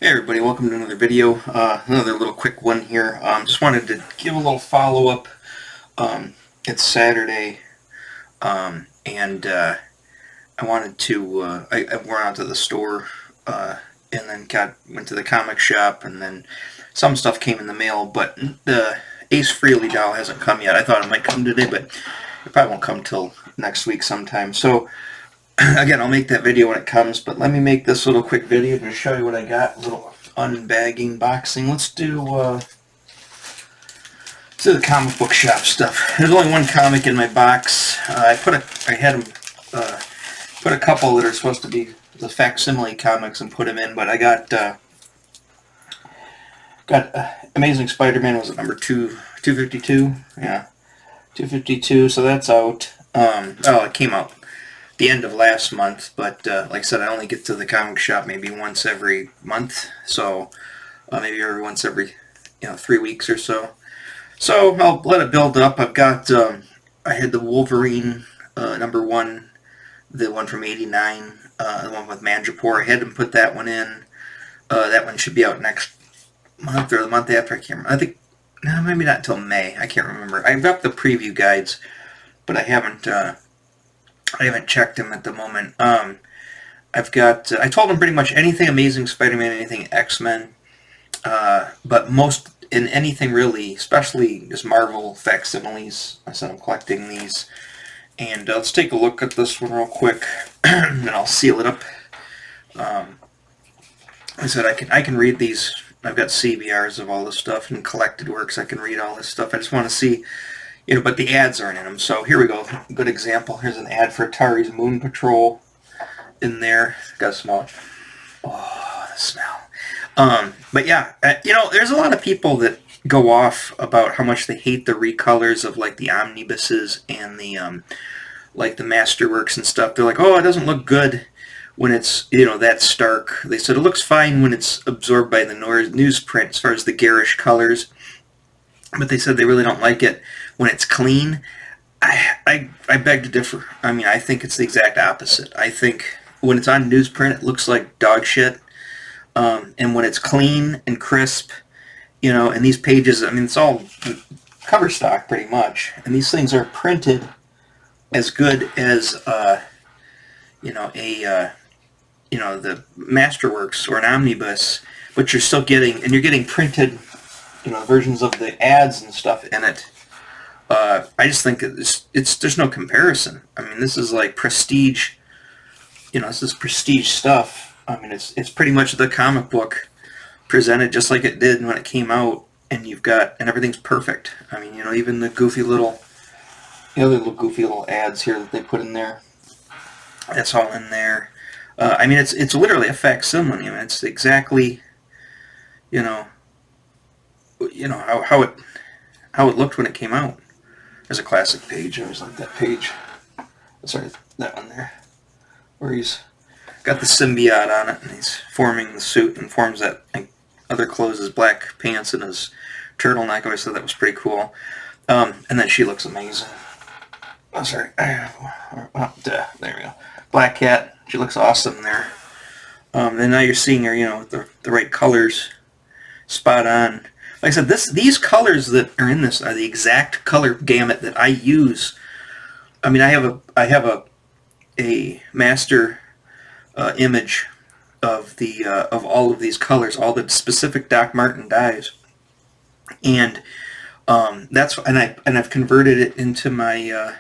Hey everybody, welcome to another video. Another little quick one here. Just wanted to give a little follow-up. It's Saturday, and I wanted to, I went out to the store, and then went to the comic shop, and then some stuff came in the mail, but the Ace Frehley doll hasn't come yet. I thought it might come today, but it probably won't come till next week sometime. So, again, I'll make that video when it comes, but let me make this little quick video to show you what I got. A little unbagging, boxing. Let's do the comic book shop stuff. There's only one comic in my box. I had them put a couple that are supposed to be the facsimile comics and put them in, but I got Amazing Spider-Man. Was it number 252? Yeah, 252. So that's out. It came out the end of last month, but like I said, I only get to the comic shop maybe once every month, so maybe once every 3 weeks or so. So I'll let it build up. I've got I had the Wolverine number 1, the one from '89, the one with Mandrapore. I had them put that one in. That one should be out next month or the month after. I can't remember. I think maybe not until May. I can't remember. I've got the preview guides, but I haven't checked them at the moment. I've got, I told them pretty much anything Amazing Spider-Man, anything X-Men, but most in anything really, especially just Marvel facsimiles. I said I'm collecting these. And let's take a look at this one real quick, and I'll seal it up. Like I said, I can read these. I've got CBRs of all this stuff and collected works. I can read all this stuff. I just want to see, but the ads aren't in them. So here we go. Good example. Here's an ad for Atari's Moon Patrol in there. Got to smell it. Oh, the smell. But yeah, there's a lot of people that go off about how much they hate the recolors of like the omnibuses and the like the Masterworks and stuff. They're like, oh, it doesn't look good when it's that stark. They said it looks fine when it's absorbed by the newsprint as far as the garish colors, but they said they really don't like it when it's clean. I beg to differ. I mean, I think it's the exact opposite. I think when it's on newsprint, it looks like dog shit. And when it's clean and crisp, and these pages, I mean, it's all cover stock pretty much. And these things are printed as good as, the Masterworks or an omnibus, but you're still getting printed, versions of the ads and stuff in it. I just think there's no comparison. I mean, this is like prestige, this is prestige stuff. I mean, it's pretty much the comic book presented just like it did when it came out, and everything's perfect. I mean, even the other little goofy little ads here that they put in there, that's all in there. I mean, it's literally a facsimile. I mean, it's exactly, how it looked when it came out. There's a classic page. I always like that page. Sorry, that one there, where he's got the symbiote on it, and he's forming the suit and forms that other clothes, his black pants and his turtleneck. I always thought that was pretty cool. And then she looks amazing. Oh, sorry. There we go. Black Cat. She looks awesome there. And now you're seeing her, with the right colors, spot on. Like I said, these colors that are in this are the exact color gamut that I use. I mean, I have a master image of of all of these colors, all the specific Doc Martin dyes, and I've converted it into my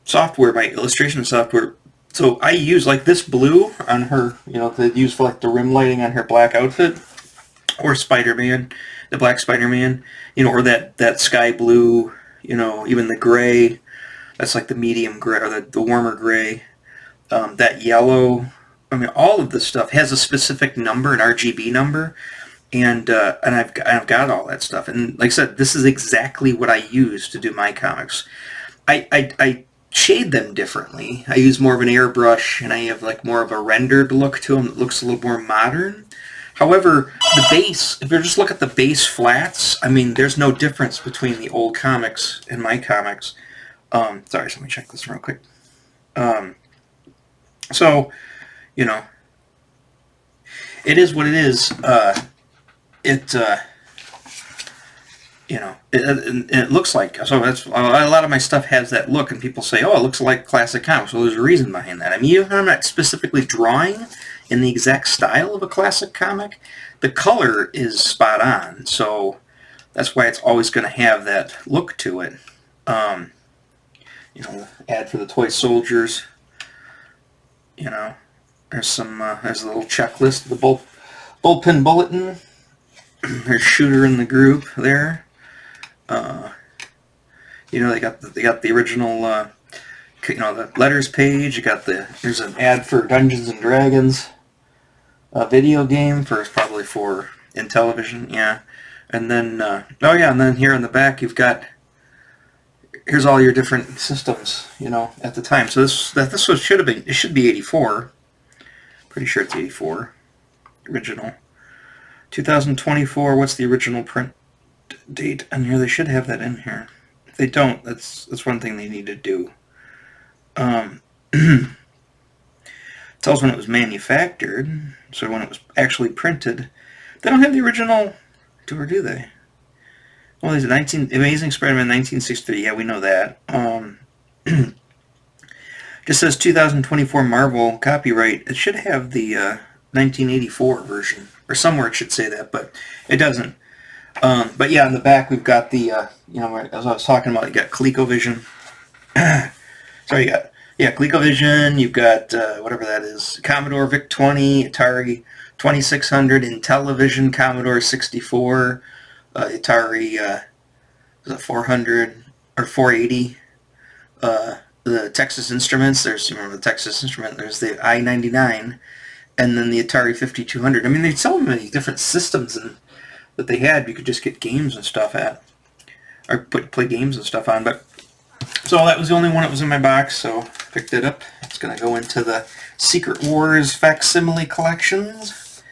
software, my illustration software. So I use like this blue on her, to use for like the rim lighting on her black outfit, or Spider-Man, the black Spider-Man, or that sky blue, even the gray, that's like the medium gray or the warmer gray, that yellow. I mean, all of this stuff has a specific number, an RGB number, and I've got all that stuff. And like I said, this is exactly what I use to do my comics. I shade them differently. I use more of an airbrush, and I have like more of a rendered look to them that looks a little more modern. However, the base, if you just look at the base flats, I mean, there's no difference between the old comics and my comics. Sorry, so let me check this real quick. So, it is what it is. It you know, it looks like, so that's a lot of my stuff has that look, and people say, oh, it looks like classic comics. Well, there's a reason behind that. I mean, even if I'm not specifically drawing in the exact style of a classic comic, the color is spot on, so that's why it's always going to have that look to it. You know, ad for the toy soldiers. You know, there's there's a little checklist, the bullpen bulletin. There's Shooter in the group there. You know, they got the original, you know, the letters page. You got there's an ad for Dungeons and Dragons, a video game probably for Intellivision, yeah. And then oh yeah, and then here on the back you've got, here's all your different systems, you know, at the time. So this was should have been, it should be 84. Pretty sure it's 84 original. 2024. What's the original print date on here? They should have that in here. If they don't, that's one thing they need to do. Tells when it was manufactured, so when it was actually printed. They don't have the original, or do they? Well, there's Amazing Spider-Man 1963. Yeah, we know that. Just says 2024 Marvel copyright. It should have the 1984 version, or somewhere it should say that, but it doesn't. But yeah, on the back we've got the, you know, as I was talking about, you got ColecoVision. So you got, yeah, ColecoVision, you've got, whatever that is, Commodore VIC-20, Atari 2600, Intellivision, Commodore 64, Atari, was it 400, or 480, the Texas Instruments, you remember the Texas Instrument, there's the I-99, and then the Atari 5200. I mean, there's so many different systems that they had. You could just get games and stuff at, or play games and stuff on. But so that was the only one that was in my box, so I picked it up. It's going to go into the Secret Wars facsimile collections.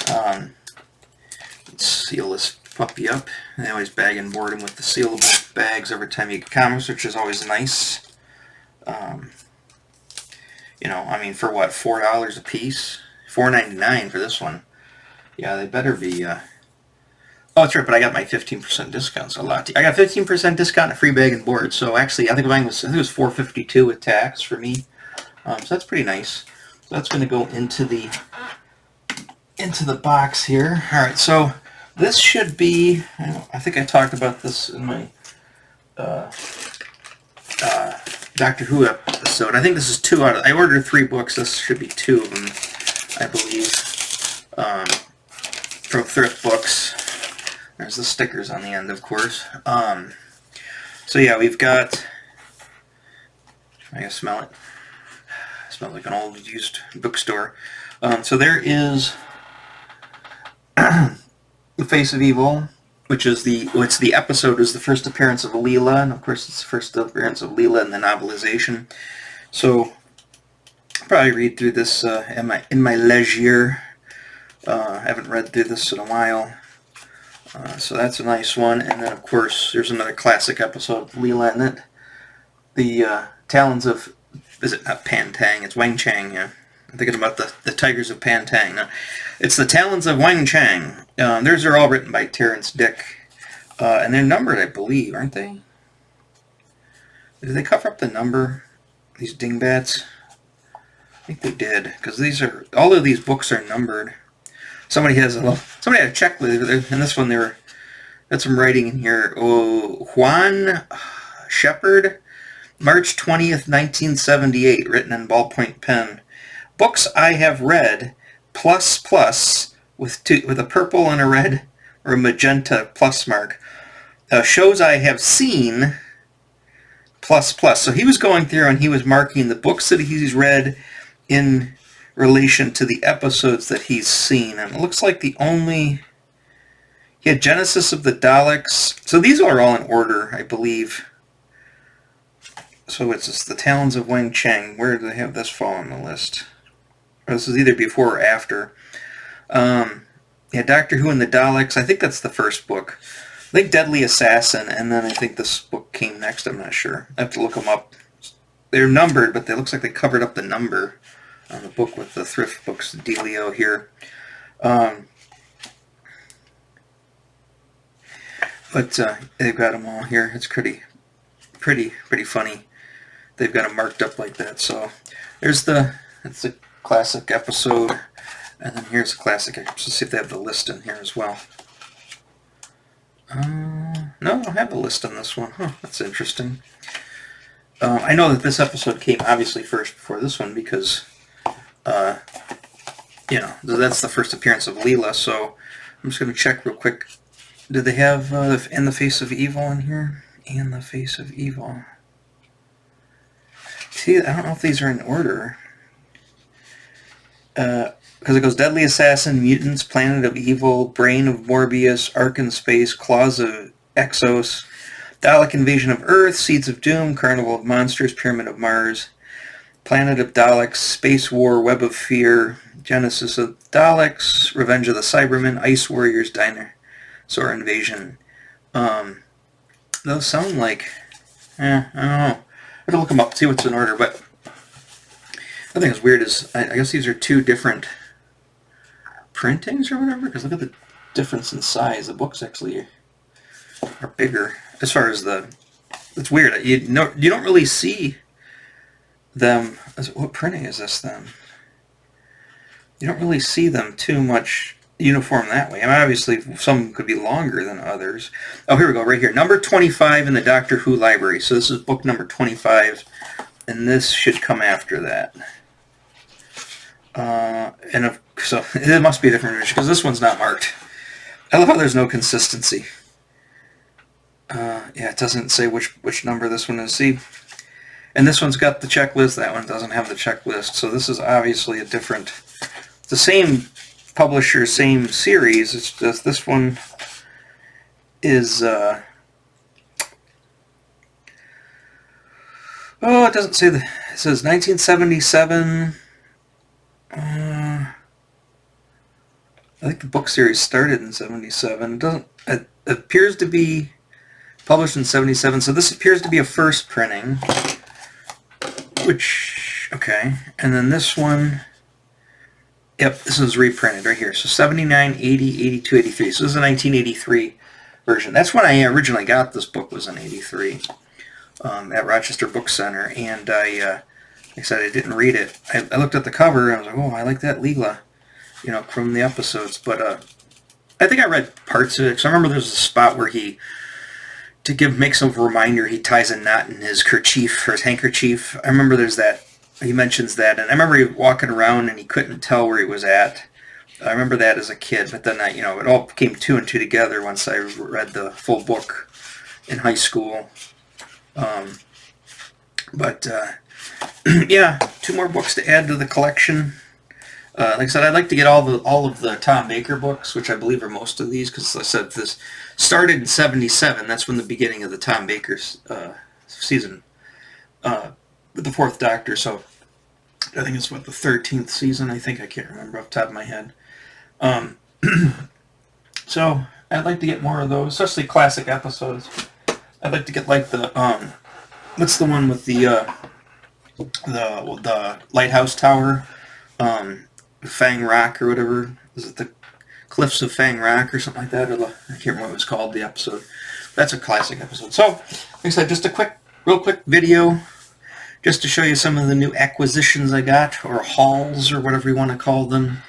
Let's seal this puppy up. I always bag and board him with the sealable bags every time you get comics, which is always nice. You know, I mean, for what, $4 a piece? $4.99 for this one. Yeah, they better be. Oh, that's right, but I got my 15% discount. So I got 15% discount and a free bag and board. So actually, I think it was $4.52 with tax for me. So that's pretty nice. So that's going to go into the box here. All right, so this should be. I think I talked about this in my Doctor Who episode. I think this is I ordered 3 books. This should be 2 of them, I believe, from Thrift Books. There's the stickers on the end, of course. So yeah, we've got, I can smell it. It smells like an old used bookstore. So there is The Face of Evil, which is the episode is the first appearance of Leela, and of course it's the first appearance of Leela in the novelization. So I'll probably read through this in my leisure. I haven't read through this in a while. So that's a nice one. And then, of course, there's another classic episode of Leela in it. The Talons of... Is it not Pantang? It's Wang Chang, yeah. I'm thinking about the Tigers of Pantang. No, it's the Talons of Wang Chang. Theirs are all written by Terrence Dick. And they're numbered, I believe, aren't they? Did they cover up the number? These dingbats? I think they did. Because all of these books are numbered. Somebody had a checklist, and this one got some writing in here. Oh, Juan Shepard, March 20th, 1978, written in ballpoint pen. Books I have read, plus with a purple and a red or a magenta plus mark. Shows I have seen, plus. So he was going through and he was marking the books that he's read in relation to the episodes that he's seen. And it looks like he had Genesis of the Daleks. So these are all in order, I believe. So it's just the Talons of Wang Chang. Where do they have this fall on the list? Or this is either before or after. Yeah, Doctor Who and the Daleks. I think that's the first book. I think Deadly Assassin, and then I think this book came next. I'm not sure. I have to look them up. They're numbered, but it looks like they covered up the number on the book with the Thrift Books dealio here. Um, but they've got them all here. It's pretty funny. They've got them marked up like that. So there's it's a classic episode, and then here's a classic episode. Let's see if they have the list in here as well. No, I don't have the list on this one. Huh, that's interesting. I know that this episode came obviously first before this one because, that's the first appearance of Leela. So I'm just going to check real quick. Did they have In the Face of Evil in here? In the Face of Evil. See, I don't know if these are in order. Because it goes Deadly Assassin, Mutants, Planet of Evil, Brain of Morbius, Ark in Space, Claws of Exos, Dalek Invasion of Earth, Seeds of Doom, Carnival of Monsters, Pyramid of Mars, Planet of Daleks, Space War, Web of Fear, Genesis of Daleks, Revenge of the Cybermen, Ice Warriors, Dinosaur Invasion. Those sound like... I don't know. I have to look them up, see what's in order, but the thing that's weird is, I guess these are two different printings or whatever, because look at the difference in size. The books actually are bigger as far as it's weird. You don't really see them. What printing is this then? You don't really see them too much uniform that way. I mean, obviously some could be longer than others. Oh, here we go, right here. Number 25 in the Doctor Who library. So this is book number 25, and this should come after that. So it must be a different edition because this one's not marked. I love how there's no consistency. Yeah, it doesn't say which number this one is. See, and this one's got the checklist. That one doesn't have the checklist. So this is obviously the same publisher, same series. It's just this one is. It doesn't say it says 1977. I think the book series started in 77. It doesn't. It appears to be published in 77. So this appears to be a first printing. Which, okay. And then this one, yep, this is reprinted right here. So 79, 80, 82, 83. So this is a 1983 version. That's when I originally got this book, was in 83 at Rochester Book Center. And like I said, I didn't read it. I looked at the cover and I was like, oh, I like that Leela, from the episodes. But I think I read parts of it. So I remember there's a spot where make some reminder, he ties a knot in his kerchief, or his handkerchief. I remember there's that, he mentions that. And I remember he walking around and he couldn't tell where he was at. I remember that as a kid. But then, it all came two and two together once I read the full book in high school. Yeah, 2 more books to add to the collection. Like I said, I'd like to get all of the Tom Baker books, which I believe are most of these, because like I said, this started in 77. That's when the beginning of the Tom Baker season, with the 4th Doctor. So I think it's the 13th season. I can't remember off the top of my head. So I'd like to get more of those, especially classic episodes. I'd like to get like the what's the one with the lighthouse tower, Fang Rock or whatever. Is it the Cliffs of Fang Rock or something like that? Or I can't remember what it was called, the episode. That's a classic episode. So, like I said, just a real quick video just to show you some of the new acquisitions I got, or hauls, or whatever you want to call them.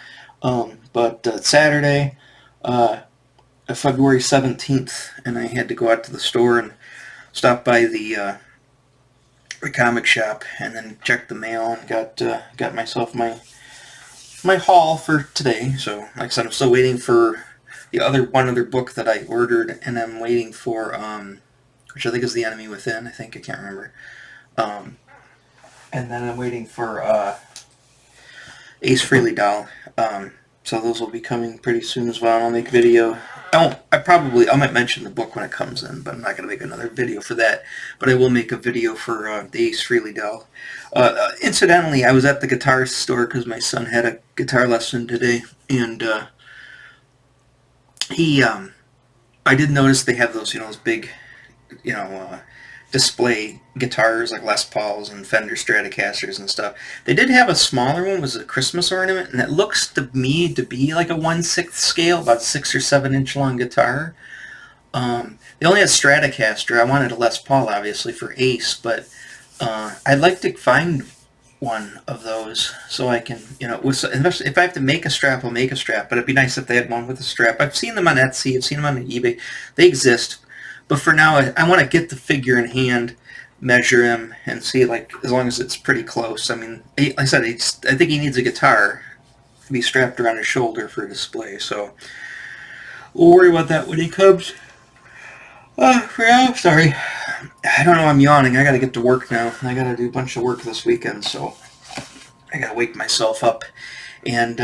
But Saturday, February 17th, and I had to go out to the store and stop by the comic shop and then check the mail and got myself my haul for today. So like I said, I'm still waiting for one other book that I ordered, and I'm waiting for which I think is The Enemy Within. I can't remember. And then I'm waiting for Ace Frehley doll. So those will be coming pretty soon as well. I'll make a video. I might mention the book when it comes in, but I'm not going to make another video for that. But I will make a video for the Ace Frehley doll. Incidentally, I was at the guitar store because my son had a guitar lesson today, and I did notice they have those, those big, display guitars like Les Pauls and Fender Stratocasters and stuff. They did have a smaller one, was a Christmas ornament, and it looks to me to be like a 1/6 scale, about 6 or 7 inch long guitar. They only had Stratocaster. I wanted a Les Paul, obviously, for Ace, but I'd like to find one of those so I can, especially if I have to make a strap, I'll make a strap, but it'd be nice if they had one with a strap. I've seen them on Etsy, I've seen them on eBay. They exist, but for now, I want to get the figure in hand, measure him, and see, like, as long as it's pretty close. I mean, like I said, I think he needs a guitar to be strapped around his shoulder for a display, so we'll worry about that when he comes. For now, sorry. I don't know, I'm yawning. I gotta get to work now. I gotta do a bunch of work this weekend, so I gotta wake myself up and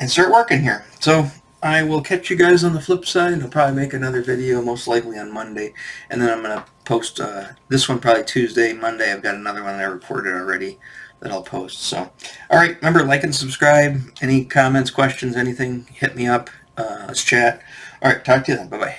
start working here. So I will catch you guys on the flip side. I'll probably make another video, most likely on Monday, and then I'm gonna post this one probably Tuesday. Monday I've got another one that I recorded already that I'll post. So, all right, remember, like and subscribe. Any comments, questions, anything, hit me up. Let's chat. All right, talk to you then. Bye bye.